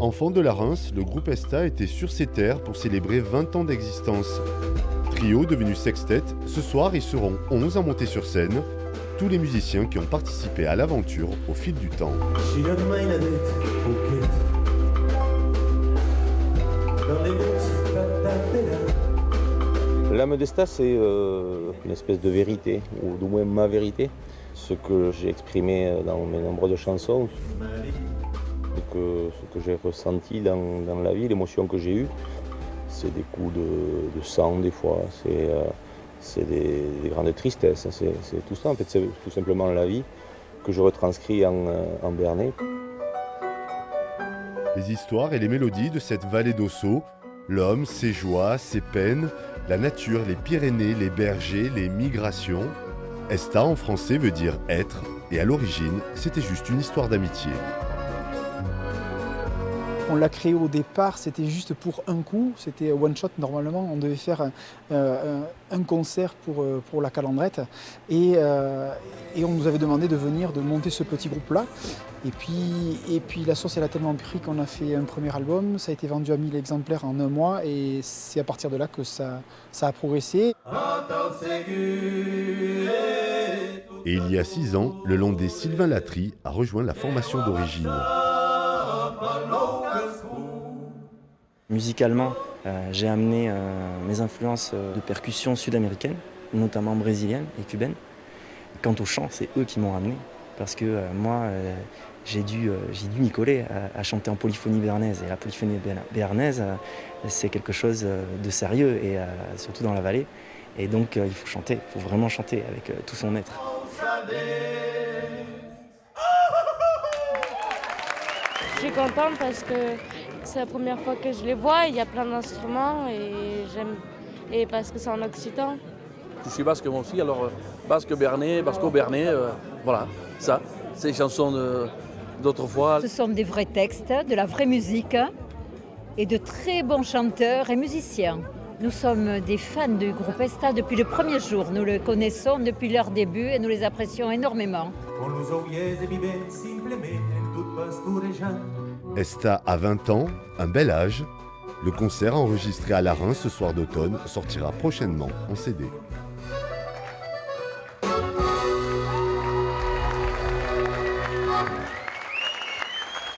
Enfant de la Reims, le groupe Esta était sur ses terres pour célébrer 20 ans d'existence. Trio devenu sextet, ce soir ils seront 11 à monter sur scène, tous les musiciens qui ont participé à l'aventure au fil du temps. L'âme d'Esta, c'est une espèce de vérité, ou du moins ma vérité, ce que j'ai exprimé dans mes nombreuses chansons, ce que j'ai ressenti dans la vie, l'émotion que j'ai eue. C'est des coups de sang des fois, c'est des grandes tristesses, c'est tout ça en fait, c'est tout simplement la vie que je retranscris en béarnais. Les histoires et les mélodies de cette vallée d'Ossau, l'homme, ses joies, ses peines, la nature, les Pyrénées, les bergers, les migrations. Esta en français veut dire être, et à l'origine, c'était juste une histoire d'amitié. On l'a créé au départ, c'était juste pour un coup, c'était one shot normalement. On devait faire un concert pour la Calandrette et on nous avait demandé de venir, de monter ce petit groupe-là. Et puis la sauce elle a tellement pris qu'on a fait un premier album, ça a été vendu à 1000 exemplaires en un mois et c'est à partir de là que ça a progressé. Et il y a 6 ans, le Landais Sylvain Latry a rejoint la formation d'origine. Musicalement, j'ai amené mes influences de percussion sud-américaine, notamment brésilienne et cubaine. Quant au chant, c'est eux qui m'ont ramené, parce que moi, j'ai dû m'y coller à chanter en polyphonie béarnaise. Et la polyphonie béarnaise, c'est quelque chose de sérieux, et surtout dans la vallée. Et donc, il faut chanter, il faut vraiment chanter avec tout son être. Je suis contente parce que c'est la première fois que je les vois, il y a plein d'instruments et j'aime, et parce que c'est en occitan. Je suis basque moi aussi, alors basque béarnais, basco-béarnais, voilà, ça, c'est des chansons d'autrefois. Ce sont des vrais textes, de la vraie musique et de très bons chanteurs et musiciens. Nous sommes des fans du groupe Esta depuis le premier jour. Nous le connaissons depuis leur début et nous les apprécions énormément. Esta a 20 ans, un bel âge. Le concert enregistré à la Reims ce soir d'automne sortira prochainement en CD.